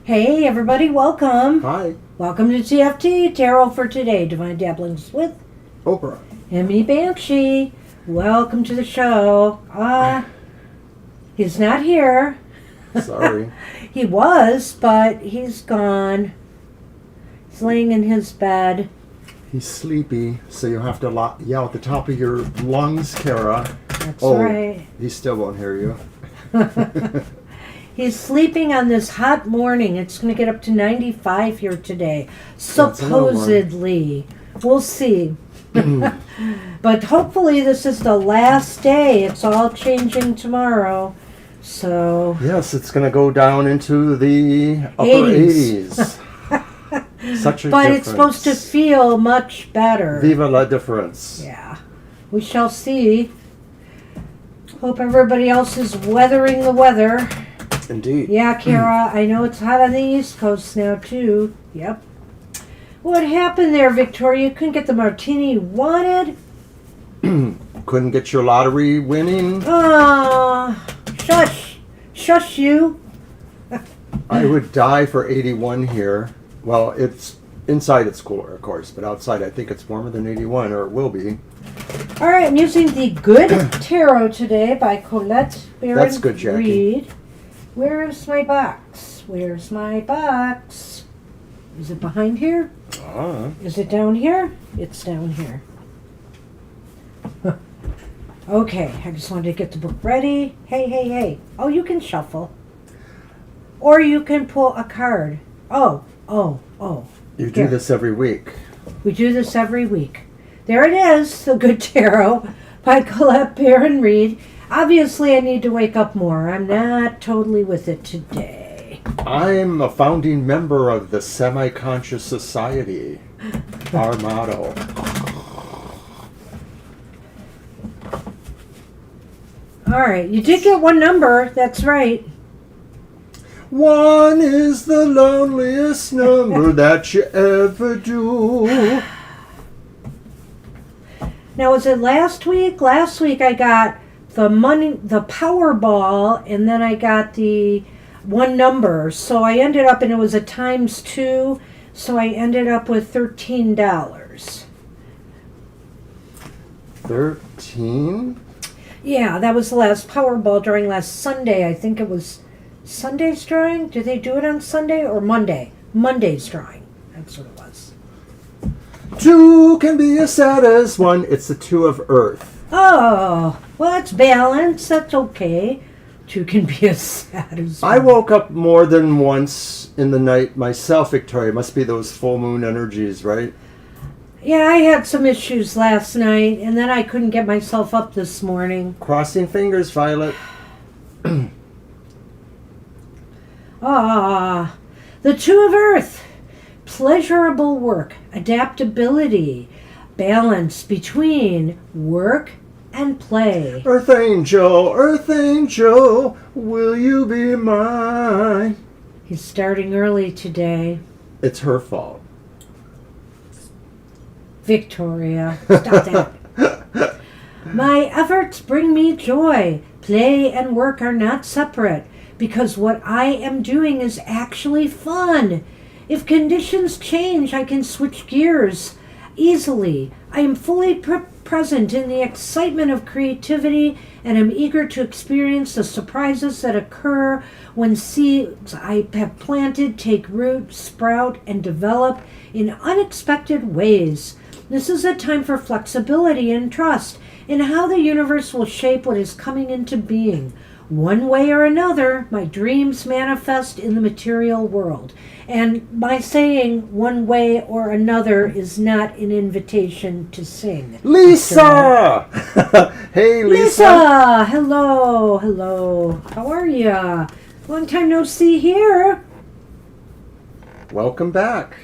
Hey everybody, welcome. Hi. Welcome to TFT, Tarot for Today, Divine Dabblings with Oprah. and me, Banshee. Welcome to the show. He's not here. Sorry. He was, but he's gone. He's laying in his bed. He's sleepy, so you have to yell at the top of your lungs, Kara. That's right. He still won't hear you. He's sleeping on this hot morning. It's going to get up to 95 here today. Supposedly. We'll see. But hopefully this is the last day. It's all changing tomorrow. So yes, it's going to go down into the upper 80s. Such a but difference. It's supposed to feel much better. Viva la difference. Yeah. We shall see. Hope everybody else is weathering the weather. Indeed. Yeah, Kara, I know it's hot on the East Coast now, too. Yep. What happened there, Victoria? You couldn't get the martini you wanted? Couldn't get your lottery winning? Shush. Shush you. I would die for 81 here. Well, it's inside it's cooler, of course, but outside I think it's warmer than 81, or it will be. All right, I'm using the Good Tarot today by Colette Baron That's good, Jackie. Reed. Where's my box? Where's my box? Is it behind here? Is it down here? It's down here. Okay, I just wanted to get the book ready. Hey. Oh, you can shuffle. Or you can pull a card. Oh. You do this every week. We do this every week. There it is, The Good Tarot by Colette Baron Reed. Obviously, I need to wake up more. I'm not totally with it today. I'm a founding member of the Semi-Conscious Society. Our motto. All right, you did get one number. That's right. 1 is the loneliest number that you ever do. Now, was it last week? Last week I got the Powerball, and then I got the one number. So I ended up, and it was a ×2, so I ended up with $13. 13? Yeah, that was the last Powerball during last Sunday. I think it was Sunday's drawing. Did they do it on Sunday or Monday? Monday's drawing. That's what it was. 2 can be as sad as 1. It's the 2 of Earth. Oh, well, that's balance. That's okay. 2 can be as sad as 1. I woke up more than once in the night myself, Victoria. Must be those full moon energies, right? Yeah, I had some issues last night, and then I couldn't get myself up this morning. Crossing fingers, Violet. The 2 of Earth. Pleasurable work, adaptability, balance between work and play. Earth angel, will you be mine? He's starting early today. It's her fault. Victoria, stop that. My efforts bring me joy. Play and work are not separate because what I am doing is actually fun. If conditions change, I can switch gears easily. I am fully present in the excitement of creativity and am eager to experience the surprises that occur when seeds I have planted take root, sprout, and develop in unexpected ways. This is a time for flexibility and trust in how the universe will shape what is coming into being. One way or another, my dreams manifest in the material world. And by saying one way or another is not an invitation to sing. Lisa! Hey, Lisa! Lisa! Hello, hello. How are ya? Long time no see here. Welcome back.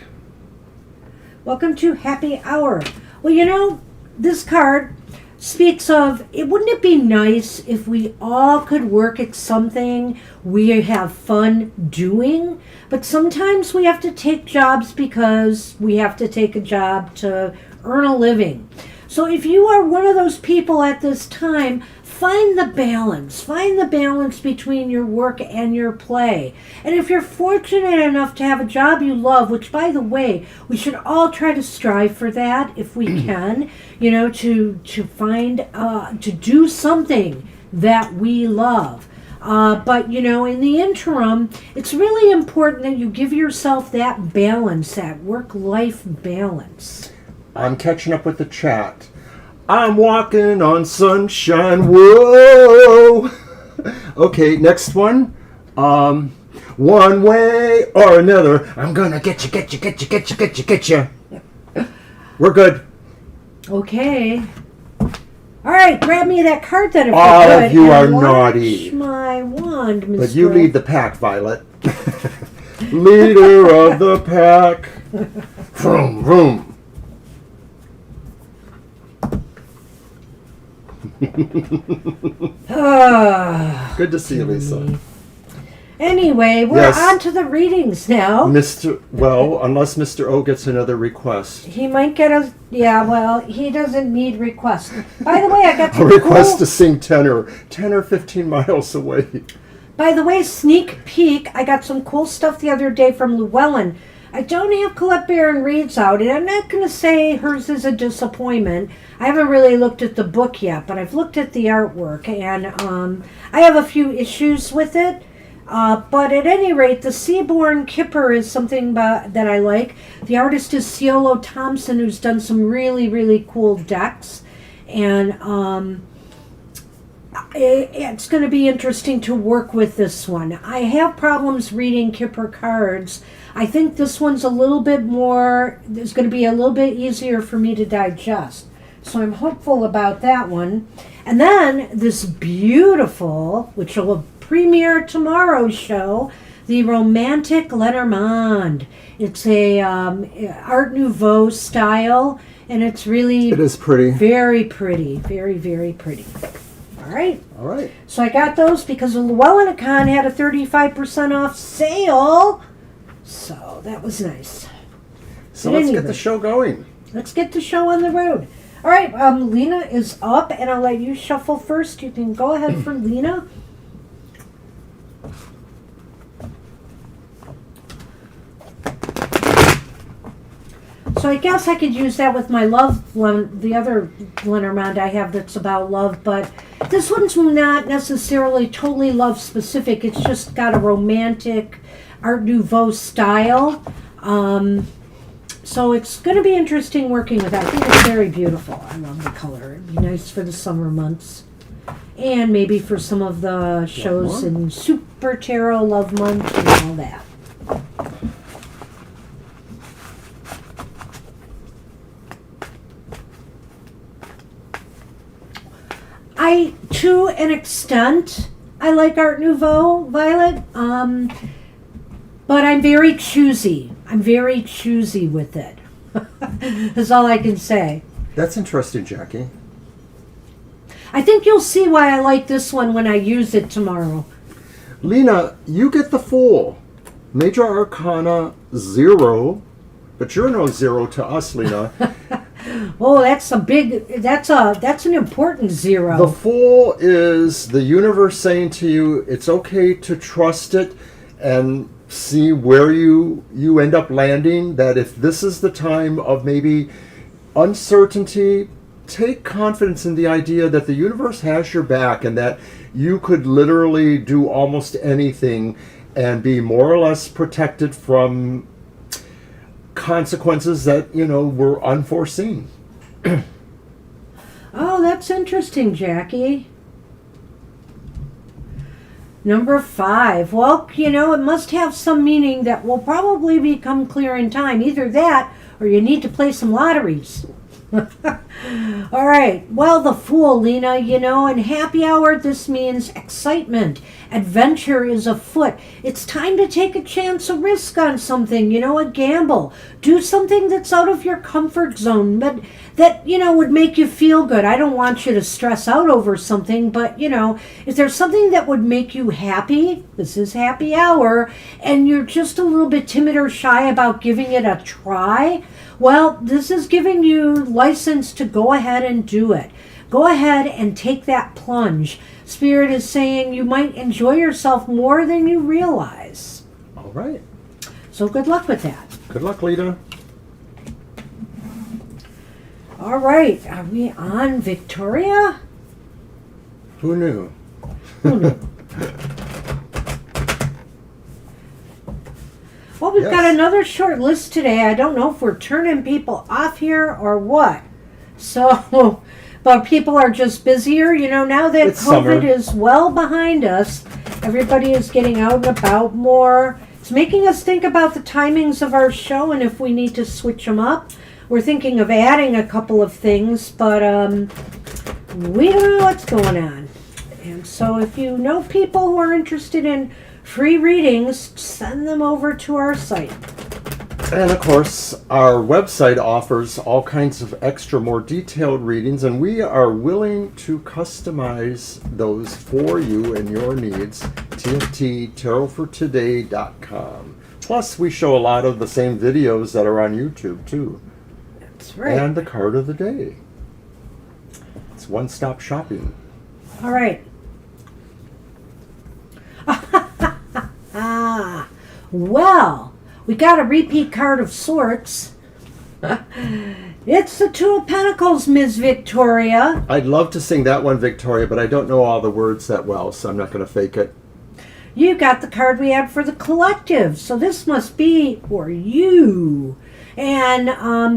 Welcome to Happy Hour. Well, you know, this card speaks of, wouldn't it be nice if we all could work at something we have fun doing? But sometimes we have to take jobs because we have to take a job to earn a living. So if you are one of those people at this time, find the balance. Find the balance between your work and your play. And if you're fortunate enough to have a job you love, which, by the way, we should all try to strive for that if we can, to find, to do something that we love. But, in the interim, it's really important that you give yourself that balance, that work-life balance. I'm catching up with the chat. I'm walking on sunshine. Whoa! Okay, next one. One way or another, I'm gonna get you. We're good. Okay. All right, grab me that card then if All you're good. of you are and naughty. watch my wand, Mr. But you lead the pack, Violet. Leader of the pack. Vroom, vroom. Good to see you, Lisa. Anyway, we're on to the readings now. Unless Mr. O gets another request. He might get he doesn't need requests. By the way, I got some a request to sing 10 or 15 miles away. By the way, sneak peek, I got some cool stuff the other day from Llewellyn. I don't have Colette Baron Reed's out, and I'm not going to say hers is a disappointment. I haven't really looked at the book yet, but I've looked at the artwork, and I have a few issues with it. But at any rate, the Seaborn Kipper is something that I like. The artist is Ciolo Thompson, who's done some really, really cool decks. And it's going to be interesting to work with this one. I have problems reading Kipper cards. I think this one's a little bit more, it's going to be a little bit easier for me to digest. So I'm hopeful about that one. And then this beautiful, which will premiere tomorrow's show, the Romantic Lenormand. It's a Art Nouveau style, and it is pretty. Very pretty. Very, very pretty. All right. All right. So I got those because Llewellyn-a-Con had a 35% off sale. So that was nice. So let's get the show going. Let's get the show on the road. All right, Lena is up, and I'll let you shuffle first. You can go ahead for Lena. So I guess I could use that with my love one, the other Lenormand I have that's about love, but this one's not necessarily totally love specific. It's just got a romantic Art Nouveau style. So it's going to be interesting working with that. I think it's very beautiful. I love the color. It'd be nice for the summer months. And maybe for some of the shows in Super Tarot Love Month and all that. To an extent, I like Art Nouveau, Violet, but I'm very choosy. I'm very choosy with it. That's all I can say. That's interesting, Jackie. I think you'll see why I like this one when I use it tomorrow. Lena, you get the Fool. Major Arcana 0, but you're no 0 to us, Lena. Oh, that's an important 0. The Fool is the universe saying to you, it's okay to trust it and see where you end up landing. That if this is the time of maybe uncertainty, take confidence in the idea that the universe has your back and that you could literally do almost anything and be more or less protected from consequences that, were unforeseen. Oh, that's interesting, Jackie. Number 5. Well, it must have some meaning that will probably become clear in time. Either that or you need to play some lotteries. All right. Well, the Fool, Lena, in happy hour, this means excitement. Adventure is afoot. It's time to take a chance, a risk on something, a gamble. Do something that's out of your comfort zone, but that, would make you feel good. I don't want you to stress out over something, but, if there's something that would make you happy, this is happy hour, and you're just a little bit timid or shy about giving it a try, well, this is giving you license to go ahead and do it. Go ahead and take that plunge. Spirit is saying you might enjoy yourself more than you realize. All right. So good luck with that. Good luck, Lita. All right. Are we on Victoria? Who knew? Who knew? Well, we've got another short list today. I don't know if we're turning people off here or what. So, but people are just busier. Now that It's COVID summer. is well behind us, everybody is getting out and about more. It's making us think about the timings of our show and if we need to switch them up. We're thinking of adding a couple of things, but we don't know what's going on. And so if you know people who are interested in free readings, send them over to our site. And of course, our website offers all kinds of extra, more detailed readings, and we are willing to customize those for you and your needs. TFTtarotfortoday.com. Plus, we show a lot of the same videos that are on YouTube, too. That's right. And the card of the day. It's one-stop shopping. All right. Well, we got a repeat card of sorts. It's the Two of Pentacles, Ms. Victoria. I'd love to sing that one, Victoria, but I don't know all the words that well, so I'm not going to fake it. You got the card we had for the collective, so this must be for you. And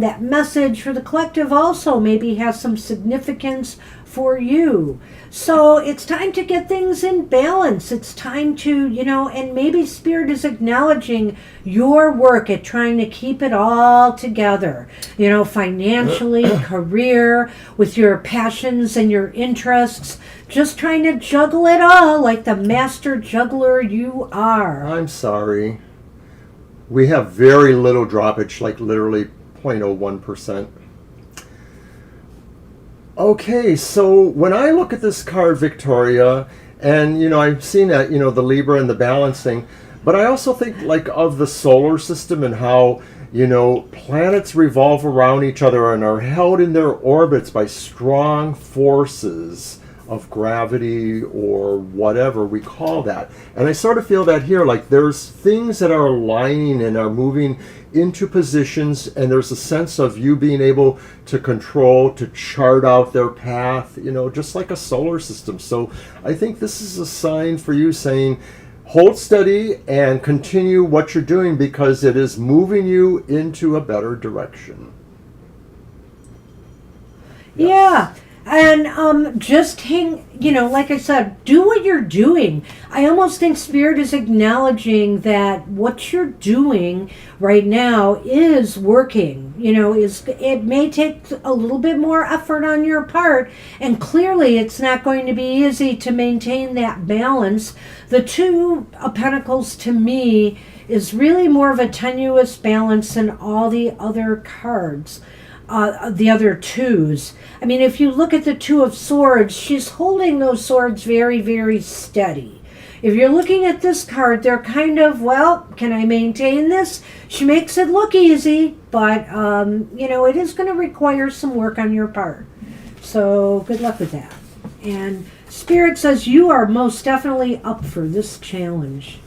that message for the collective also maybe has some significance for you. So it's time to get things in balance. It's time to, and maybe Spirit is acknowledging your work at trying to keep it all together, financially, career, with your passions and your interests, just trying to juggle it all like the master juggler you are. I'm sorry. We have very little droppage, like literally 0.01%. Okay, so when I look at this card, Victoria, and, I've seen that, the Libra and the balancing, but I also think, like, of the solar system and how, planets revolve around each other and are held in their orbits by strong forces of gravity or whatever we call that. And I sort of feel that here, like there's things that are aligning and are moving into positions, and there's a sense of you being able to control, to chart out their path, just like a solar system. So I think this is a sign for you saying, hold steady and continue what you're doing because it is moving you into a better direction. Yeah. And just hang, like I said, do what you're doing. I almost think Spirit is acknowledging that what you're doing right now is working. It may take a little bit more effort on your part, and clearly it's not going to be easy to maintain that balance. The Two of Pentacles, to me, is really more of a tenuous balance than all the other cards. The other twos. I mean, if you look at the Two of Swords, she's holding those swords very, very steady. If you're looking at this card, they're kind of, well, can I maintain this? She makes it look easy, but, it is going to require some work on your part. So good luck with that. And Spirit says you are most definitely up for this challenge.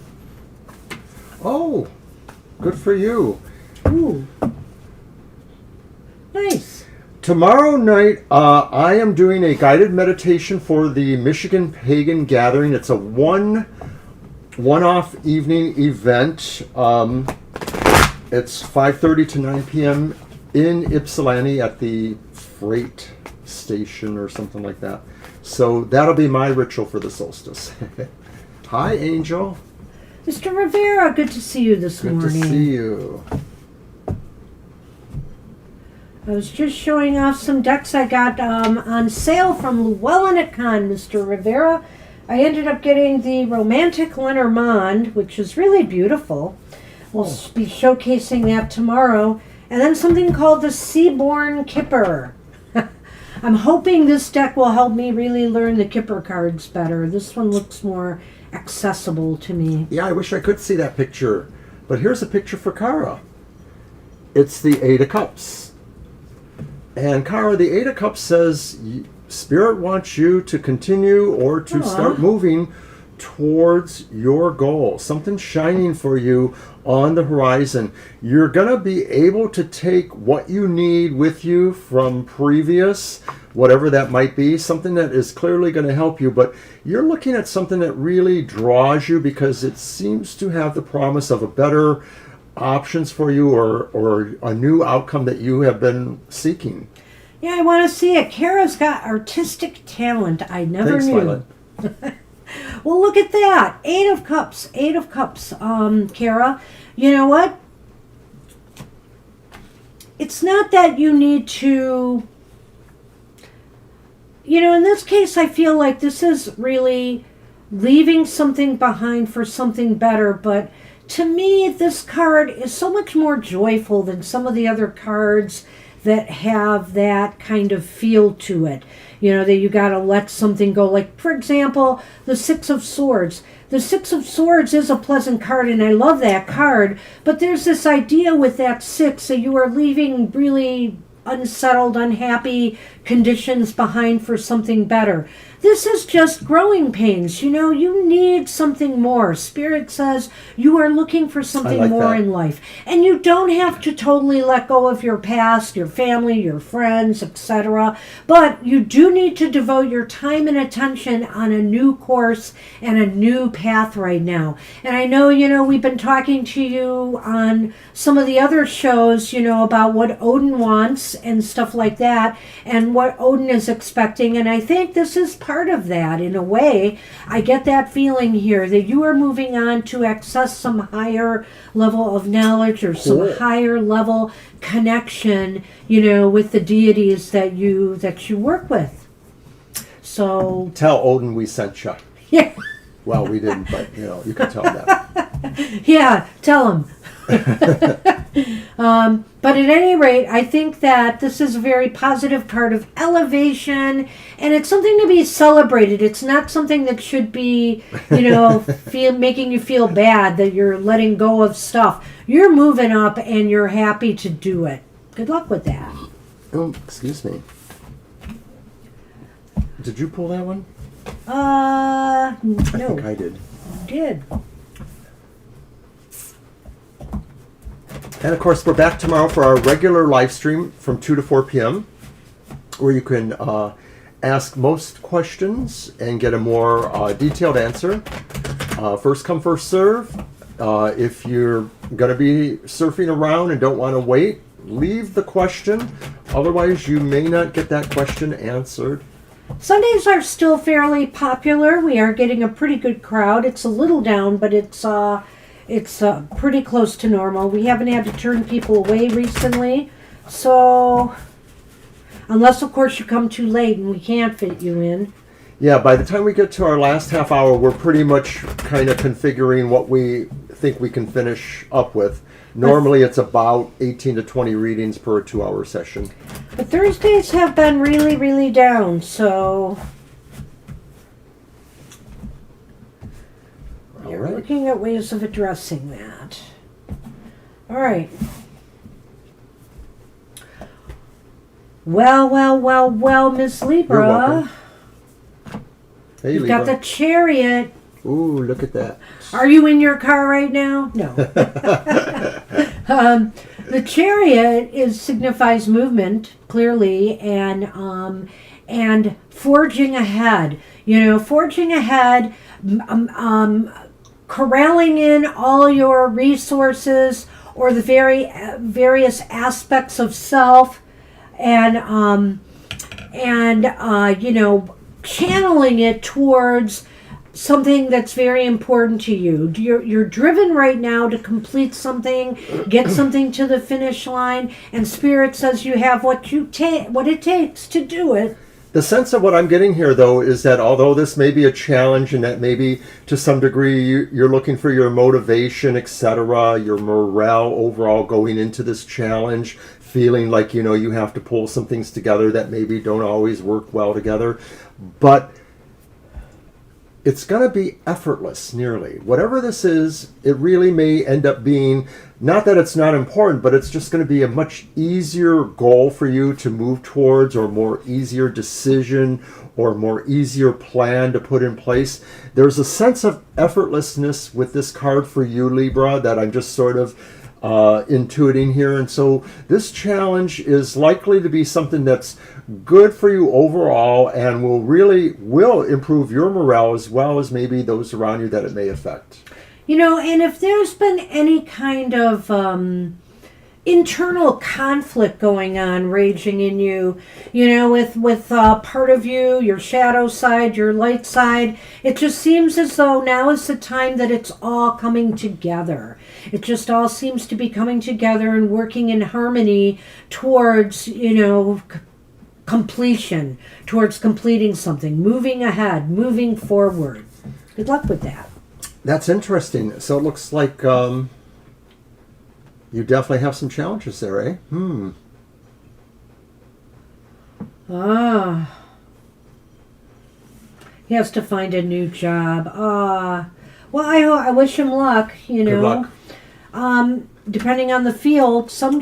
Oh, good for you. Ooh. Nice. Tomorrow night, I am doing a guided meditation for the Michigan Pagan Gathering. It's a one-off evening event. It's 5:30 to 9 p.m. in Ypsilanti at the freight station or something like that. So that'll be my ritual for the solstice. Hi, Angel. Mr. Rivera, good to see you this morning. Good to see you. I was just showing off some decks I got on sale from Llewellyn-a-Con, Mr. Rivera. I ended up getting the Romantic Lenormand, which is really beautiful. We'll be showcasing that tomorrow. And then something called the Seaborn Kipper. I'm hoping this deck will help me really learn the Kipper cards better. This one looks more accessible to me. Yeah, I wish I could see that picture. But here's a picture for Kara. It's the Eight of Cups. And Kara, the Eight of Cups says Spirit wants you to continue or to start moving towards your goal. Something shining for you on the horizon. You're going to be able to take what you need with you from previous, whatever that might be, something that is clearly going to help you, but you're looking at something that really draws you because it seems to have the promise of a better options for you or a new outcome that you have been seeking. Yeah, I want to see it. Kara's got artistic talent I never knew. Violet. Well, look at that. Eight of Cups. Kara. You know what? It's not that you need to... in this case, I feel like this is really leaving something behind for something better, but to me, this card is so much more joyful than some of the other cards that have that kind of feel to it. That you got to let something go. Like, for example, the Six of Swords. The Six of Swords is a pleasant card, and I love that card. But there's this idea with that six that you are leaving really unsettled, unhappy conditions behind for something better. This is just growing pains. You need something more. Spirit says you are looking for something more in life. And you don't have to totally let go of your past, your family, your friends, etc. But you do need to devote your time and attention on a new course and a new path right now. And I know, we've been talking to you on some of the other shows, about what Odin wants and stuff like that, and what Odin is expecting. And I think this is part of that in a way. I get that feeling here that you are moving on to access some higher level of knowledge or some higher level connection, with the deities that you work with. So tell Odin we sent you. Yeah. Well, we didn't, but you can tell him that. Yeah, tell him. But at any rate, I think that this is a very positive part of elevation, and it's something to be celebrated. It's not something that should be, making you feel bad that you're letting go of stuff. You're moving up, and you're happy to do it. Good luck with that. Oh, excuse me. Did you pull that one? No. I think I did. You did. And of course, we're back tomorrow for our regular live stream from 2 to 4 p.m. where you can ask most questions and get a more detailed answer. First come, first serve. If you're going to be surfing around and don't want to wait, leave the question. Otherwise, you may not get that question answered. Sundays are still fairly popular. We are getting a pretty good crowd. It's a little down, but it's pretty close to normal. We haven't had to turn people away recently. So, unless, of course, you come too late and we can't fit you in. Yeah, by the time we get to our last half hour, we're pretty much kind of configuring what we think we can finish up with. Normally, it's about 18 to 20 readings per 2-hour session. But Thursdays have been really, really down, so... You're looking at ways of addressing that. All right. Well, Miss Libra. You're welcome. Hey, You've Libra. got the Chariot. Ooh, look at that. Are you in your car right now? No. The chariot signifies movement, clearly, and forging ahead. Forging ahead, corralling in all your resources or the various aspects of self, and channeling it towards something that's very important to you. You're driven right now to complete something, get something to the finish line, and Spirit says you have what it takes to do it. The sense of what I'm getting here, though, is that although this may be a challenge and that maybe to some degree you're looking for your motivation, etc., your morale overall going into this challenge, feeling like, you have to pull some things together that maybe don't always work well together, but it's going to be effortless, nearly. Whatever this is, it really may end up being, not that it's not important, but it's just going to be a much easier goal for you to move towards, or more easier decision, or more easier plan to put in place. There's a sense of effortlessness with this card for you, Libra, that I'm just sort of intuiting here. And so this challenge is likely to be something that's good for you overall, and will improve your morale as well as maybe those around you that it may affect. And if there's been any kind of internal conflict going on, raging in you, with part of you, your shadow side, your light side, it just seems as though now is the time that it's all coming together. It just all seems to be coming together and working in harmony towards, completion, towards completing something, moving ahead, moving forward. Good luck with that. That's interesting. So it looks like you definitely have some challenges there, eh? He has to find a new job. Well, I wish him luck, Good luck. Depending on the field, some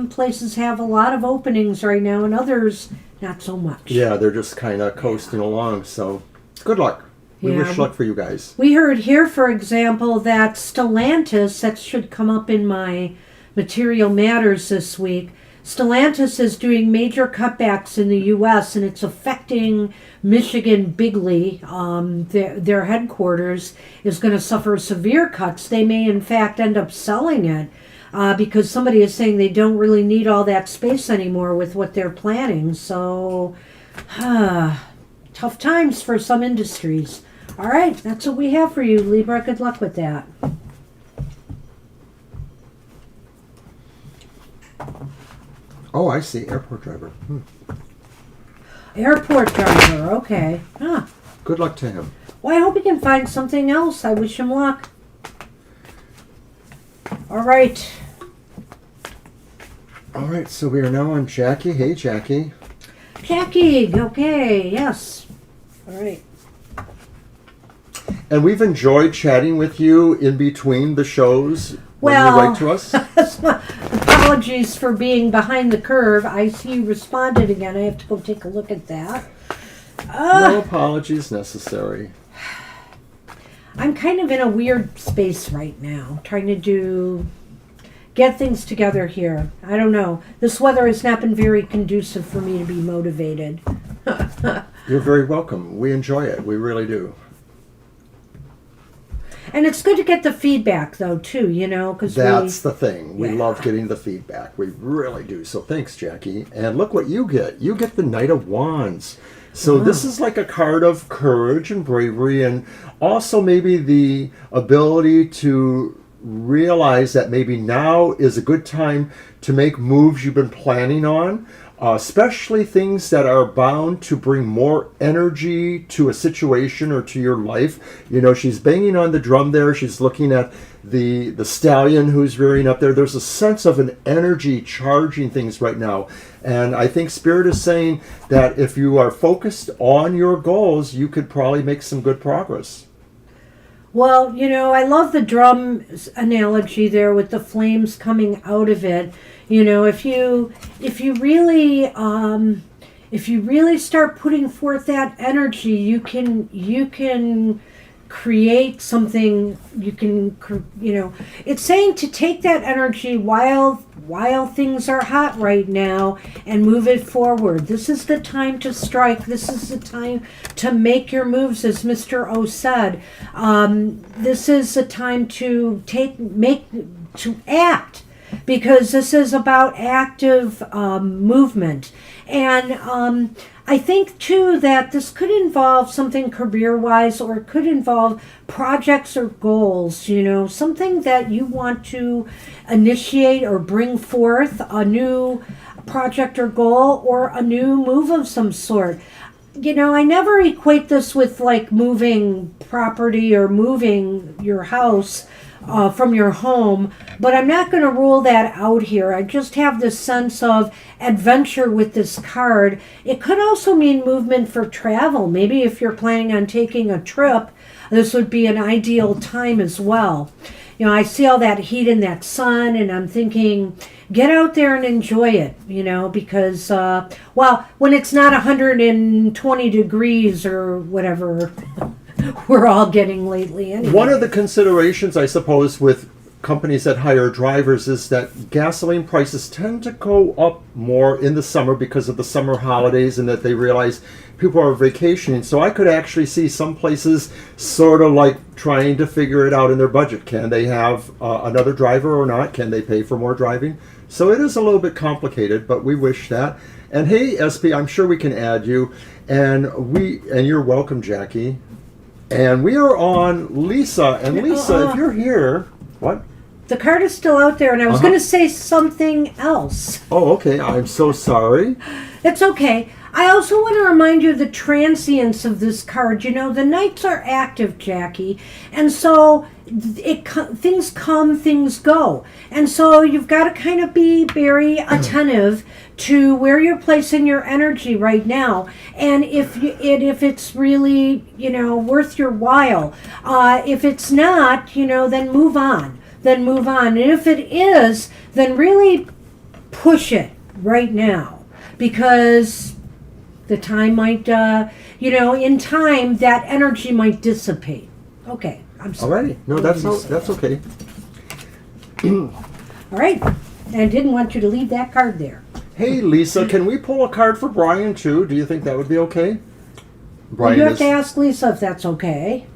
places have a lot of openings right now, and others not so much. Yeah, they're just kind of coasting along. So good luck. We wish luck for you guys. We heard here, for example, that Stellantis, that should come up in my material matters this week, Stellantis is doing major cutbacks in the U.S., and it's affecting Michigan bigly. Their headquarters is going to suffer severe cuts. They may, in fact, end up selling it because somebody is saying they don't really need all that space anymore with what they're planning. So, tough times for some industries. All right, that's what we have for you, Libra. Good luck with that. Oh, I see. Airport driver. Airport driver, okay. Good luck to him. Well, I hope he can find something else. I wish him luck. All right. All right, so we are now on Jackie. Hey, Jackie. Jackie, okay, yes. All right. And we've enjoyed chatting with you in between the shows when you write to us. Apologies for being behind the curve. I see you responded again. I have to go take a look at that. No apologies necessary. I'm kind of in a weird space right now, trying to get things together here. I don't know. This weather has not been very conducive for me to be motivated. You're very welcome. We enjoy it. We really do. And it's good to get the feedback, though, too, because that's the thing. We love getting the feedback. We really do. So thanks, Jackie. And look what you get. You get the Knight of Wands. So this is like a card of courage and bravery, and also maybe the ability to realize that maybe now is a good time to make moves you've been planning on. Especially things that are bound to bring more energy to a situation or to your life. She's banging on the drum there. She's looking at the stallion who's rearing up there. There's a sense of an energy charging things right now. And I think Spirit is saying that if you are focused on your goals, you could probably make some good progress. Well, I love the drum analogy there with the flames coming out of it. If you really start putting forth that energy, you can create something. You can, it's saying to take that energy while things are hot right now and move it forward. This is the time to strike. This is the time to make your moves, as Mr. O said. This is the time to act, because this is about active movement. And I think, too, that this could involve something career-wise, or it could involve projects or goals, something that you want to initiate or bring forth, a new project or goal, or a new move of some sort. I never equate this with like moving property or moving your house from your home, but I'm not going to rule that out here. I just have this sense of adventure with this card. It could also mean movement for travel. Maybe if you're planning on taking a trip, this would be an ideal time as well. I see all that heat and that sun, and I'm thinking, get out there and enjoy it, because, when it's not 120 degrees or whatever we're all getting lately anyway. One of the considerations, I suppose, with companies that hire drivers is that gasoline prices tend to go up more in the summer because of the summer holidays, and that they realize people are vacationing. So I could actually see some places sort of like trying to figure it out in their budget. Can they have another driver or not? Can they pay for more driving? So it is a little bit complicated, but we wish that. And hey, SP, I'm sure we can add you. And you're welcome, Jackie. And we are on Lisa. And Lisa, if you're here, what? The card is still out there, and I was going to say something else. Oh, okay. I'm so sorry. It's okay. I also want to remind you of the transience of this card. The Knights are active, Jackie, and so things come, things go. And so you've got to kind of be very attentive to where you're placing your energy right now, and if it's really worth your while. If it's not, then move on. And if it is, then really push it right now, because the time might, in time that energy might dissipate. Okay, I'm sorry. Alrighty, no, that's okay. All right, and I didn't want you to leave that card there. Hey, Lisa, can we pull a card for Brian too? Do you think that would be okay? Brian, you have to ask Lisa if that's okay.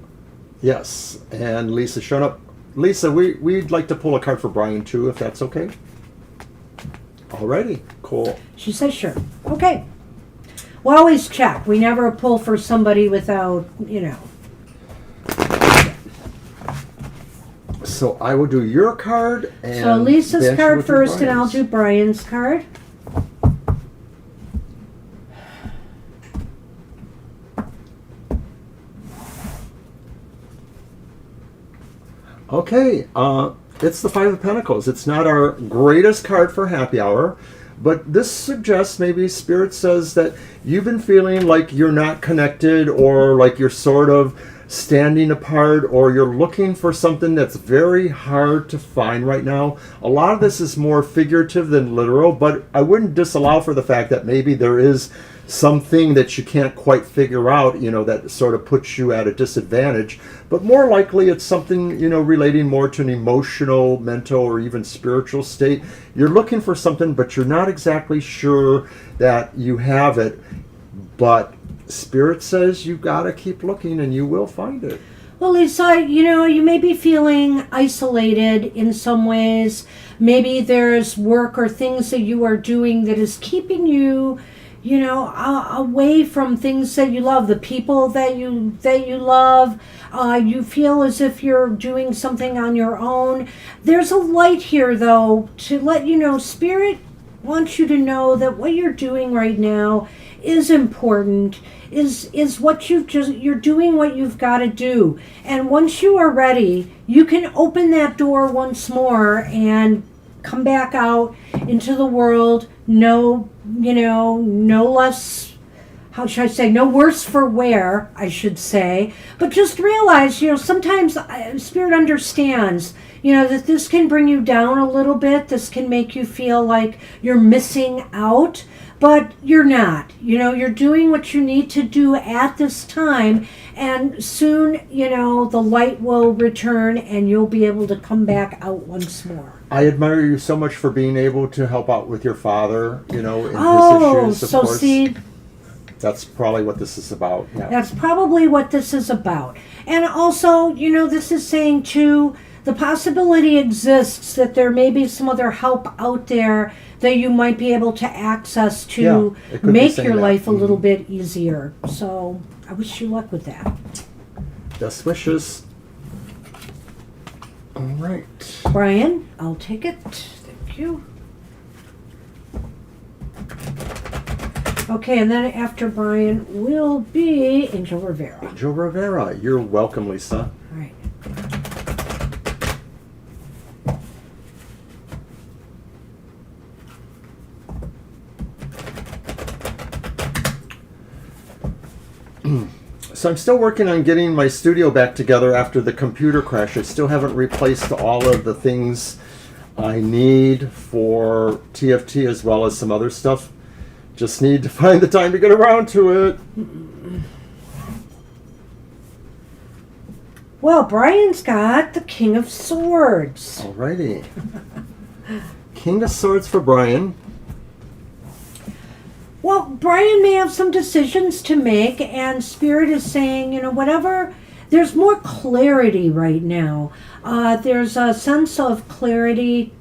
Yes, and Lisa's shown up. Lisa, we'd like to pull a card for Brian too, if that's okay. Alrighty, cool. She says sure. Okay. We'll always check. We never pull for somebody without, So I will do your card, and so Lisa's card first, and I'll Brian's. do Brian's card. Okay, it's the Five of Pentacles. It's not our greatest card for happy hour, but this suggests maybe Spirit says that you've been feeling like you're not connected, or like you're sort of standing apart, or you're looking for something that's very hard to find right now. A lot of this is more figurative than literal, but I wouldn't disallow for the fact that maybe there is something that you can't quite figure out, that sort of puts you at a disadvantage. But more likely it's something, relating more to an emotional, mental, or even spiritual state. You're looking for something, but you're not exactly sure that you have it. But Spirit says you gotta keep looking, and you will find it. Well, Lisa, you may be feeling isolated in some ways. Maybe there's work or things that you are doing that is keeping you away from things that you love, the people that you love. You feel as if you're doing something on your own. There's a light here, though, to let you know. Spirit wants you to know that what you're doing right now is important. Is what you're doing what you've got to do. And once you are ready, you can open that door once more and come back out into the world. No less, how should I say, no worse for wear, I should say. But just realize, sometimes Spirit understands, that this can bring you down a little bit. This can make you feel like you're missing out. but you're not. You're doing what you need to do at this time, and soon, the light will return and you'll be able to come back out once more. I admire you so much for being able to help out with your father, in his issues, of course. See, that's probably what this is about. Yeah. That's probably what this is about. And also, this is saying too, the possibility exists that there may be some other help out there that you might be able to access to make your life a little bit easier. So I wish you luck with that. Best wishes. All right. Brian, I'll take it. Thank you. Okay, and then after Brian will be Angel Rivera. Angel Rivera. You're welcome, Lisa. All right. So I'm still working on getting my studio back together after the computer crash. I still haven't replaced all of the things I need for TFT as well as some other stuff. Just need to find the time to get around to it. Well, Brian's got the King of Swords. Alrighty. King of Swords for Brian. Well, Brian may have some decisions to make, and Spirit is saying, whatever, there's more clarity right now. There's a sense of clarity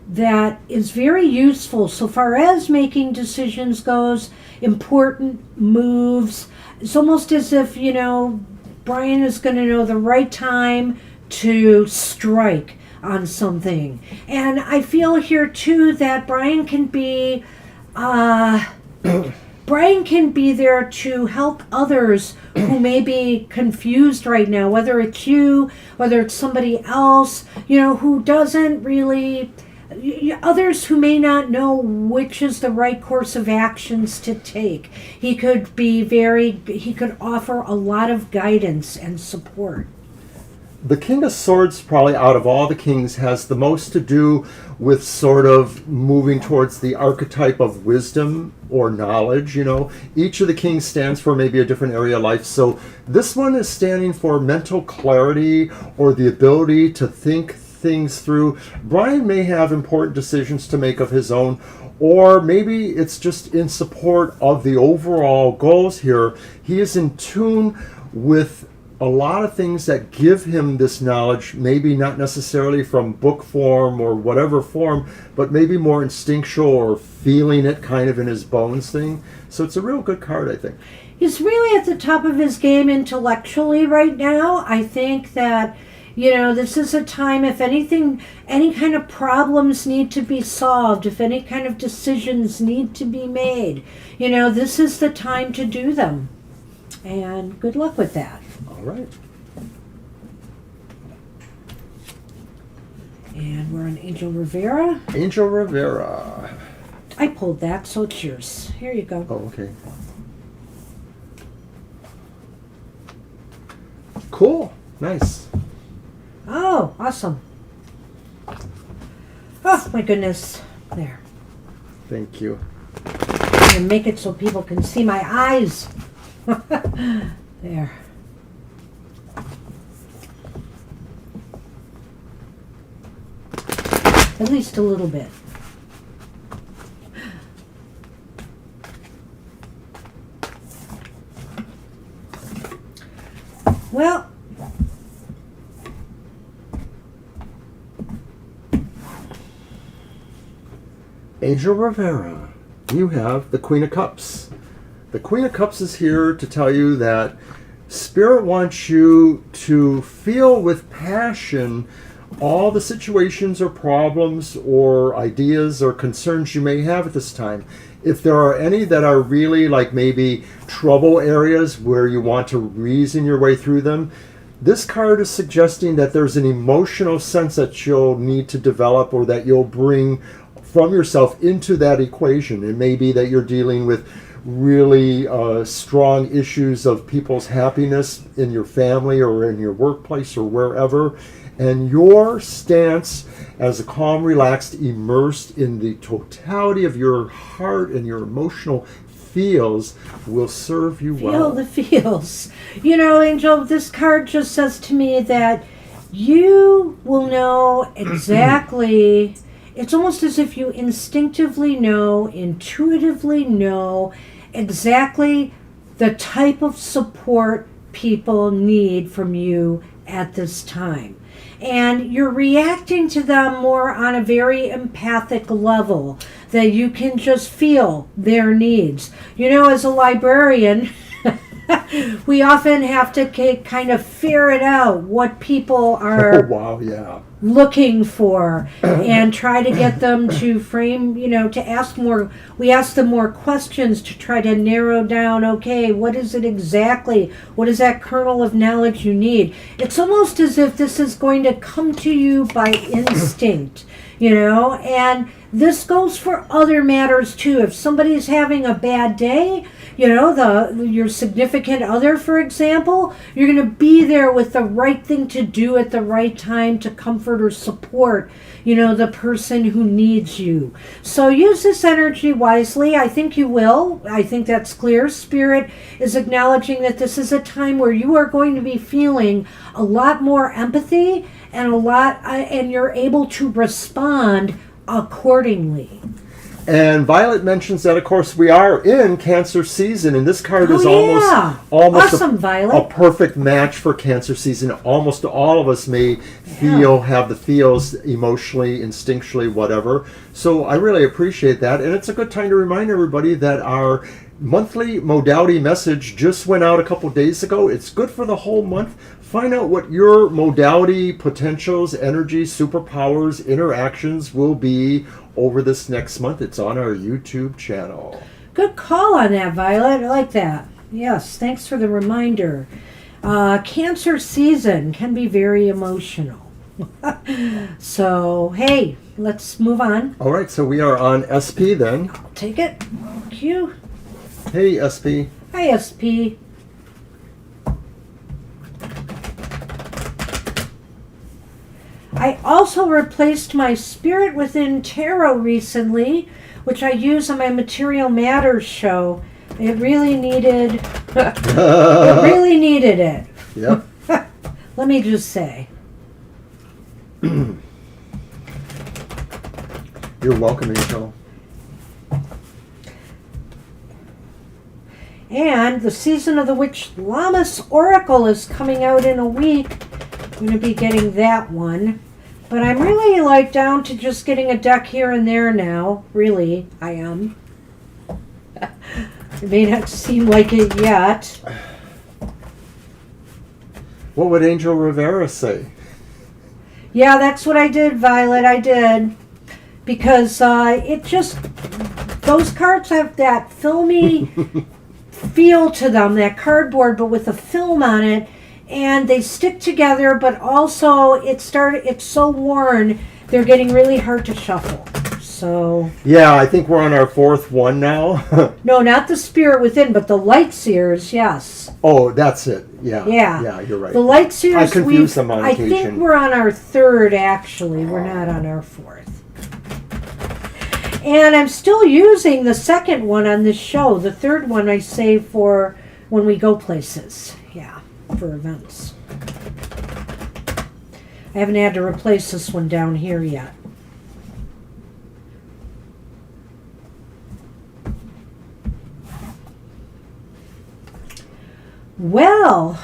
that is very useful so far as making decisions goes, important moves. It's almost as if, Brian is going to know the right time to strike on something. And I feel here, too, that Brian can be... Brian can be there to help others who may be confused right now, whether it's you, whether it's somebody else, who doesn't really, others who may not know which is the right course of actions to take. He could offer a lot of guidance and support. The King of Swords, probably out of all the kings, has the most to do with sort of moving towards the archetype of wisdom or knowledge. Each of the kings stands for maybe a different area of life. So this one is standing for mental clarity or the ability to think things through. Brian may have important decisions to make of his own, or maybe it's just in support of the overall goals here. He is in tune with a lot of things that give him this knowledge, maybe not necessarily from book form or whatever form, but maybe more instinctual or feeling it kind of in his bones thing. So it's a real good card, I think. He's really at the top of his game intellectually right now. I think that, this is a time, if anything, any kind of problems need to be solved, if any kind of decisions need to be made, this is the time to do them. And good luck with that. All right. And we're on Angel Rivera. Angel Rivera. I pulled that, so it's yours. Here you go. Oh, okay. Cool. Nice. Oh, awesome. Oh, my goodness. There. Thank you. I'm going to make it so people can see my eyes. There. At least a little bit. Well, Angel Rivera, you have the Queen of Cups. The Queen of Cups is here to tell you that Spirit wants you to feel with passion all the situations or problems or ideas or concerns you may have at this time. If there are any that are really like maybe trouble areas where you want to reason your way through them, this card is suggesting that there's an emotional sense that you'll need to develop or that you'll bring from yourself into that equation. It may be that you're dealing with really strong issues of people's happiness in your family or in your workplace or wherever, and your stance as a calm, relaxed, immersed in the totality of your heart and your emotional feels will serve you well. Feel the feels. You know, Angel, this card just says to me that you will know exactly, it's almost as if you instinctively know, intuitively know exactly the type of support people need from you at this time. And you're reacting to them more on a very empathic level, that you can just feel their needs. You know, as a librarian, we often have to kind of ferret out what people are looking for and try to get them to frame, you know, to ask more. We ask them more questions to try to narrow down, okay, what is it exactly? What is that kernel of knowledge you need? It's almost as if this is going to come to you by instinct, you know, and this goes for other matters too. If somebody's having a bad day, you know, your significant other, for example, you're going to be there with the right thing to do at the right time to comfort or support, you know, the person who needs you. So use this energy wisely. I think you will. I think that's clear. Spirit is acknowledging that this is a time where you are going to be feeling a lot more empathy and you're able to respond accordingly. And Violet mentions that, of course, we are in Cancer season, and this card is almost awesome, Violet. A perfect match for Cancer season. Almost all of us may have the feels emotionally, instinctually, whatever. So I really appreciate that, and it's a good time to remind everybody that our monthly modality message just went out a couple days ago. It's good for the whole month. Find out what your modality potentials, energies, superpowers, interactions will be over this next month. It's on our YouTube channel. Good call on that, Violet. I like that. Yes, thanks for the reminder. Cancer season can be very emotional. So, hey, let's move on. All right, so we are on SP then. I'll take it. Thank you. Hey, SP. Hi, SP. I also replaced my Spirit Within Tarot recently, which I use on my Material Matters show. It really needed it. Yep. Let me just say. You're welcome, Angel. And the Season of the Witch Lammas Oracle is coming out in a week. I'm going to be getting that one. But I'm really down to just getting a deck here and there now. Really, I am. It may not seem like it yet. What would Angel Rivera say? Yeah, that's what I did, Violet. I did. Because those cards have that filmy feel to them, that cardboard, but with a film on it. And they stick together, but also it's so worn, they're getting really hard to shuffle. So yeah, I think we're on our fourth one now. No, not the Spirit Within, but the Light Seers, yes. Oh, that's it. Yeah. Yeah, you're right. The Light Seers, I confuse them on occasion. I think we're on our third, actually. We're not on our fourth. And I'm still using the second one on this show. The third one I save for when we go places. Yeah. For events. I haven't had to replace this one down here yet. Well,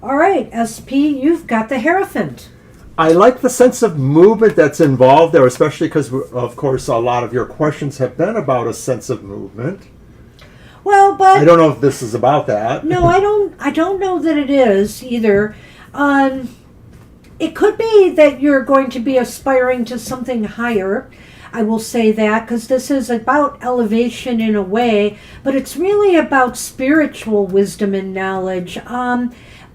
all right, SP, you've got the Hierophant. I like the sense of movement that's involved there, especially because, of course, a lot of your questions have been about a sense of movement. Well, but I don't know if this is about that. No, I don't know that it is either. It could be that you're going to be aspiring to something higher. I will say that because this is about elevation in a way, but it's really about spiritual wisdom and knowledge.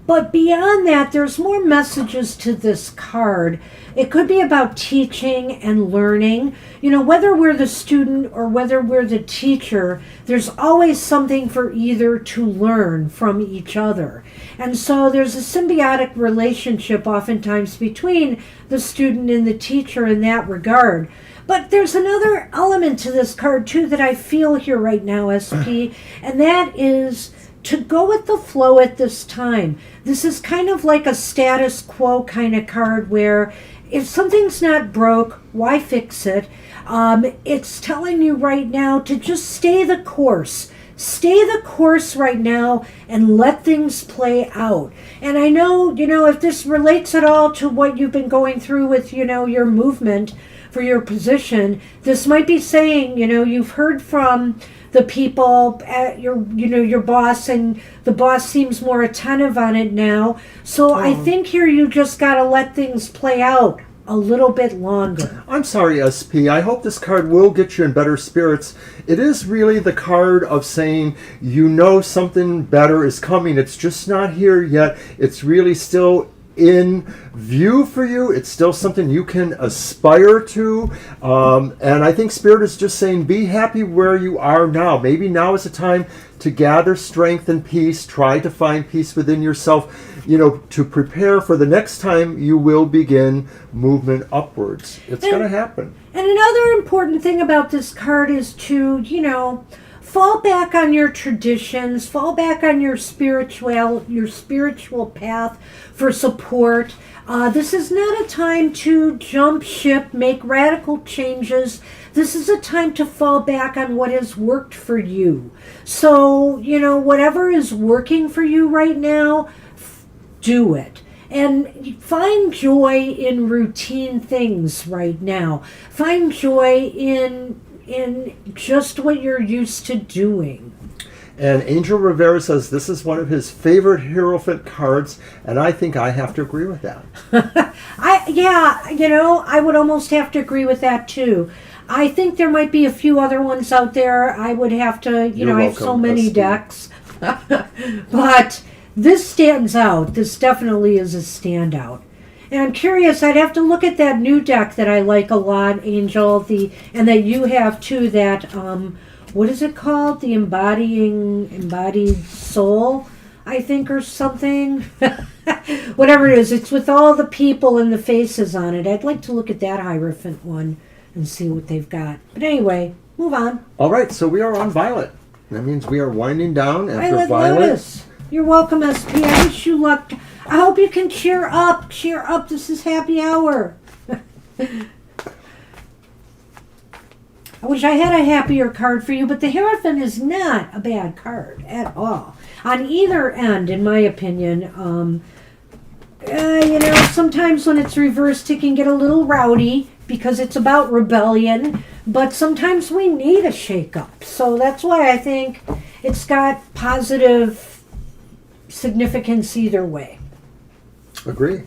But beyond that, there's more messages to this card. It could be about teaching and learning. You know, whether we're the student or whether we're the teacher, there's always something for either to learn from each other. And so there's a symbiotic relationship oftentimes between the student and the teacher in that regard. But there's another element to this card too that I feel here right now, SP, and that is to go with the flow at this time. This is kind of like a status quo kind of card where if something's not broke, why fix it? It's telling you right now to just stay the course. Stay the course right now and let things play out. And I know, if this relates at all to what you've been going through with, your movement for your position, this might be saying, you've heard from the people at your boss, and the boss seems more attentive on it now. So I think here you just got to let things play out a little bit longer. I'm sorry, SP. I hope this card will get you in better spirits. It is really the card of saying something better is coming. It's just not here yet. It's really still in view for you. It's still something you can aspire to. And I think Spirit is just saying, be happy where you are now. Maybe now is the time to gather strength and peace. Try to find peace within yourself, to prepare for the next time you will begin movement upwards. It's going to happen. And another important thing about this card is to, fall back on your traditions, fall back on your spiritual path for support. This is not a time to jump ship, make radical changes. This is a time to fall back on what has worked for you. So, whatever is working for you right now, do it. And find joy in routine things right now. Find joy in just what you're used to doing. And Angel Rivera says this is one of his favorite Hierophant cards, and I think I have to agree with that. I would almost have to agree with that too. I think there might be a few other ones out there. I would have to, I have so many decks. But this stands out. This definitely is a standout. And I'm curious, I'd have to look at that new deck that I like a lot, Angel, and that you have too, that, what is it called? The Embodied Soul, I think, or something. Whatever it is, it's with all the people and the faces on it. I'd like to look at that Hierophant one and see what they've got. But anyway, move on. All right, so we are on Violet. That means we are winding down after Violet. Lotus. You're welcome, SP. I wish you luck. I hope you can cheer up. Cheer up. This is happy hour. I wish I had a happier card for you, but the Hierophant is not a bad card at all. On either end, in my opinion. Sometimes when it's reversed, it can get a little rowdy because it's about rebellion, but sometimes we need a shake-up. So that's why I think it's got positive significance either way. Agree.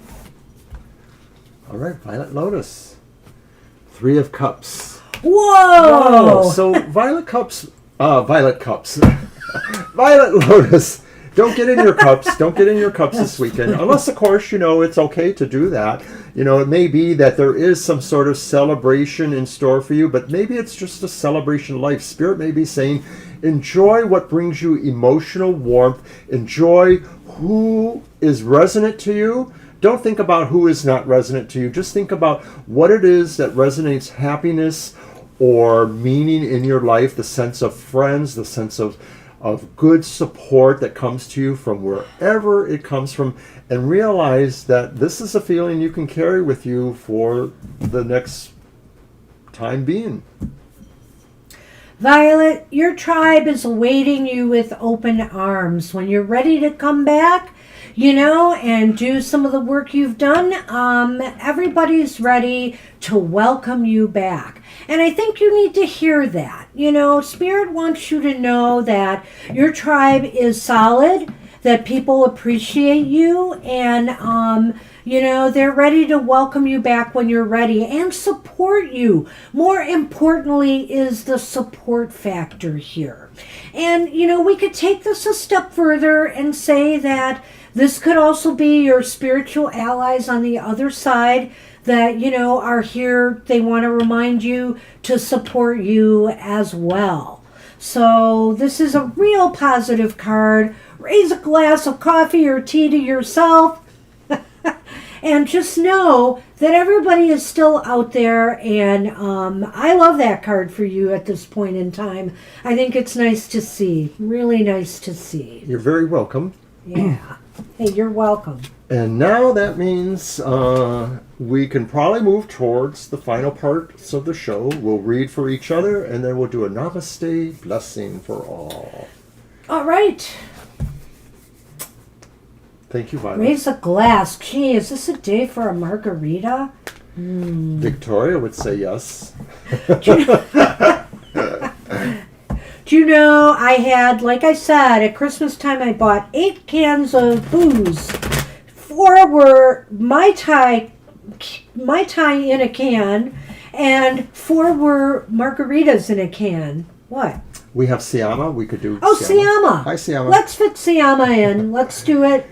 All right, Violet Lotus. 3 of Cups. Whoa! So Violet Lotus. Don't get in your cups. Don't get in your cups this weekend. Unless, of course, it's okay to do that. It may be that there is some sort of celebration in store for you, but maybe it's just a celebration of life. Spirit may be saying, enjoy what brings you emotional warmth. Enjoy who is resonant to you. Don't think about who is not resonant to you. Just think about what it is that resonates happiness or meaning in your life, the sense of friends, the sense of good support that comes to you from wherever it comes from, and realize that this is a feeling you can carry with you for the next time being. Violet, your tribe is awaiting you with open arms. When you're ready to come back, and do some of the work you've done, everybody's ready to welcome you back. And I think you need to hear that. Spirit wants you to know that your tribe is solid, that people appreciate you, and, they're ready to welcome you back when you're ready and support you. More importantly is the support factor here. And, we could take this a step further and say that This could also be your spiritual allies on the other side that, are here. They want to remind you to support you as well. So this is a real positive card. Raise a glass of coffee or tea to yourself. And just know that everybody is still out there, and I love that card for you at this point in time. I think it's nice to see. Really nice to see. You're very welcome. Yeah. Hey, you're welcome. And now that means we can probably move towards the final parts of the show. We'll read for each other, and then we'll do a Namaste blessing for all. All right. Thank you, Violet. Raise a glass. Gee, is this a day for a margarita? Victoria would say yes. Do you know, I had, like I said, at Christmas time I bought 8 cans of booze. 4 were Mai Tai in a can, and 4 were margaritas in a can. What? We have Siama. We could do Siama. Hi, Siama. Let's fit Siama in. Let's do it.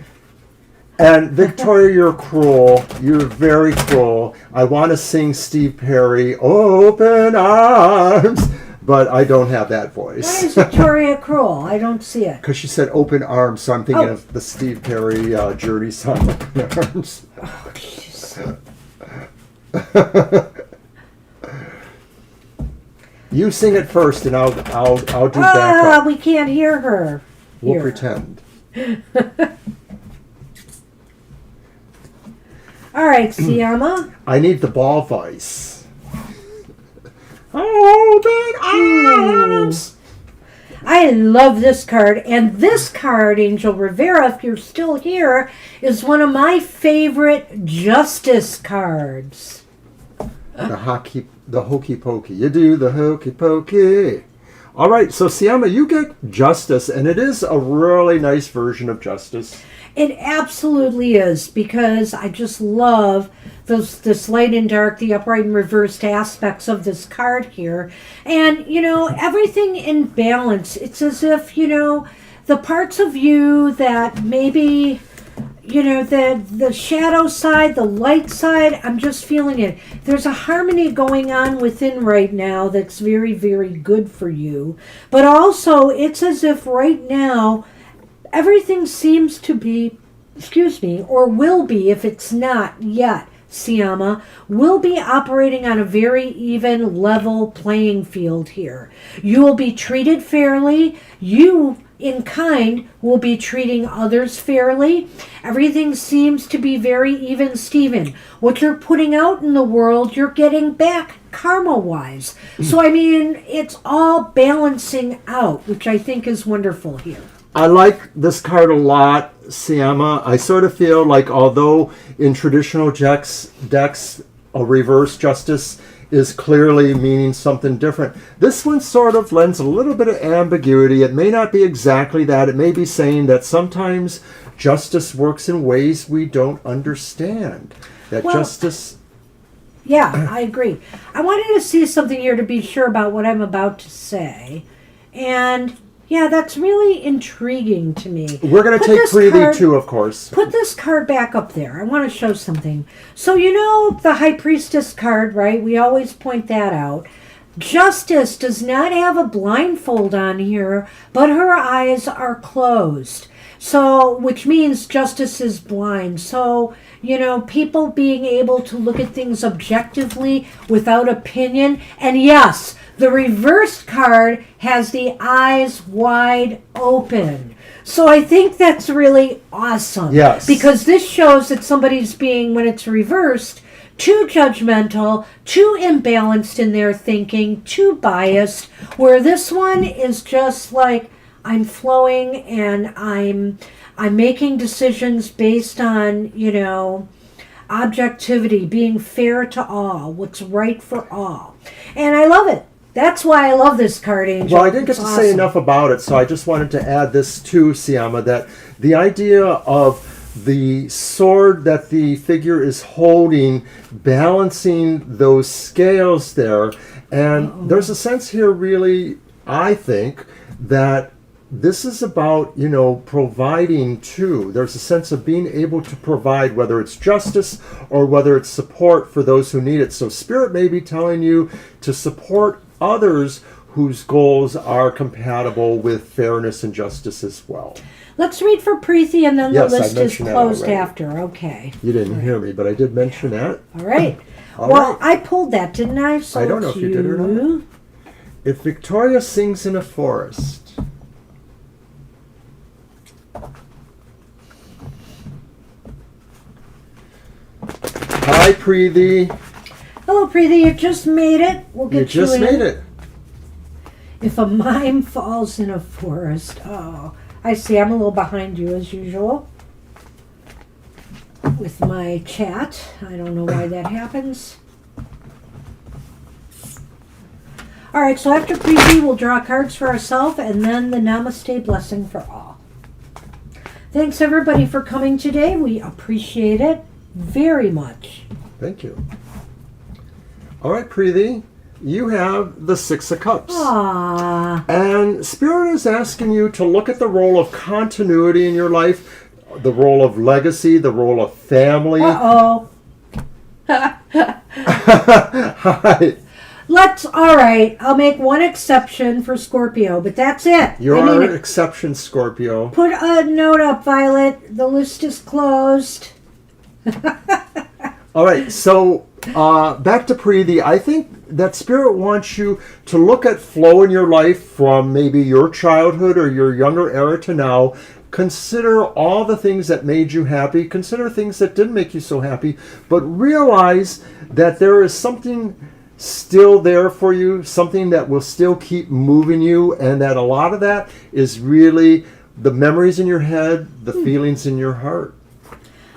And Victoria, you're cruel. You're very cruel. I want to sing Steve Perry, Open Arms, but I don't have that voice. Why is Victoria cruel? I don't see it. Because she said Open Arms, so I'm thinking of the Steve Perry Journey song, Open Arms. Oh, jeez. You sing it first, and I'll do backup. We can't hear her. We'll pretend. All right, Siama. I need the ball voice. Open arms. I love this card. And this card, Angel Rivera, if you're still here, is one of my favorite Justice cards. The hokey pokey. You do the hokey pokey. All right, so Siama, you get Justice, and it is a really nice version of Justice. It absolutely is, because I just love this light and dark, the upright and reversed aspects of this card here. And, everything in balance. It's as if, the parts of you that maybe, the shadow side, the light side, I'm just feeling it. There's a harmony going on within right now that's very, very good for you. But also, it's as if right now, everything seems to be, or will be, if it's not yet, Siama, will be operating on a very even, level playing field here. You will be treated fairly. You, in kind, will be treating others fairly. Everything seems to be very even, Steven. What you're putting out in the world, you're getting back karma-wise. So, it's all balancing out, which I think is wonderful here. I like this card a lot, Siama. I sort of feel like although in traditional decks a reverse Justice is clearly meaning something different, this one sort of lends a little bit of ambiguity. It may not be exactly that. It may be saying that sometimes justice works in ways we don't understand. Justice... Yeah, I agree. I wanted to see something here to be sure about what I'm about to say. And... yeah, that's really intriguing to me. We're going to take Prelude too, of course. Put this card back up there. I want to show something. So, the High Priestess card, right? We always point that out. Justice does not have a blindfold on here, but her eyes are closed. So, which means Justice is blind. So, people being able to look at things objectively without opinion. And yes, the reversed card has the eyes wide open. So I think that's really awesome. Yes. Because this shows that somebody's being, when it's reversed, too judgmental, too imbalanced in their thinking, too biased. Where this one is just like, I'm flowing and I'm making decisions based on, objectivity, being fair to all, what's right for all. And I love it. That's why I love this card, Angel. Well, I didn't get to say enough about it, so I just wanted to add this too, Siama, that the idea of the sword that the figure is holding, balancing those scales there, and there's a sense here really, I think, that this is about, providing too. There's a sense of being able to provide, whether it's justice or whether it's support for those who need it. So Spirit may be telling you to support others whose goals are compatible with fairness and justice as well. Let's read for Preeti, and then Yes, the I list is mentioned that closed already. after. Okay. You didn't hear me, but I did mention that. All right. All Well, right. I pulled that, didn't I? So I don't know if you did or not. If Victoria sings in a forest. Hi, Preeti. Hello, Preeti. You just made it. We'll You get you, just in. made it. If a mime falls in a forest. Oh, I see. I'm a little behind you as usual with my chat. I don't know why that happens. All right, so after Preeti, we'll draw cards for ourselves and then the Namaste blessing for all. Thanks, everybody, for coming today. We appreciate it very much. Thank you. All right, Preeti. You have the Six of Cups. Ah, And Spirit is asking you to look at the role of continuity in your life, the role of legacy, the role of family. uh-oh. Hi. All right, I'll make one exception for Scorpio, but that's it. You're an exception, Scorpio. Put a note up, Violet. The list is closed. All right, so back to Preeti. I think that Spirit wants you to look at flow in your life from maybe your childhood or your younger era to now. Consider all the things that made you happy. Consider things that didn't make you so happy. But realize that there is something still there for you, something that will still keep moving you, and that a lot of that is really the memories in your head, the feelings in your heart.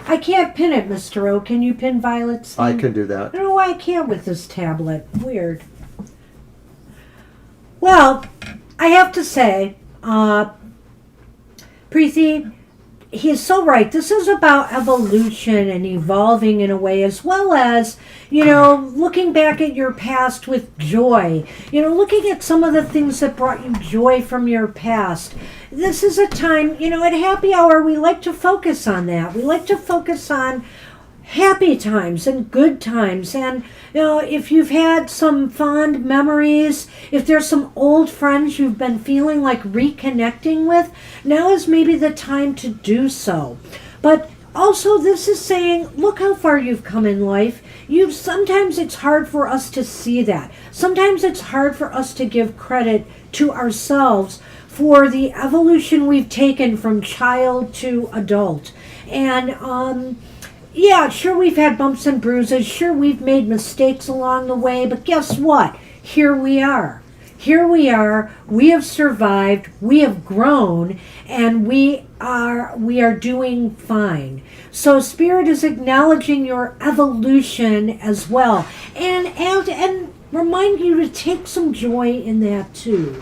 I can't pin it, Mr. O. Can you pin Violet's I name? can do I that. don't know why I can't with this tablet. Weird. Well, I have to say, Preeti, he is so right. This is about evolution and evolving in a way, as well as, looking back at your past with joy. Looking at some of the things that brought you joy from your past. This is a time, at happy hour, we like to focus on that. We like to focus on happy times and good times. And, if you've had some fond memories, if there's some old friends you've been feeling like reconnecting with, now is maybe the time to do so. But also, this is saying, look how far you've come in life. Sometimes it's hard for us to see that. Sometimes it's hard for us to give credit to ourselves for the evolution we've taken from child to adult. And, yeah, sure, we've had bumps and bruises. Sure, we've made mistakes along the way. But guess what? Here we are. Here we are. We have survived. We have grown. And we are doing fine. So Spirit is acknowledging your evolution as well. And remind you to take some joy in that too.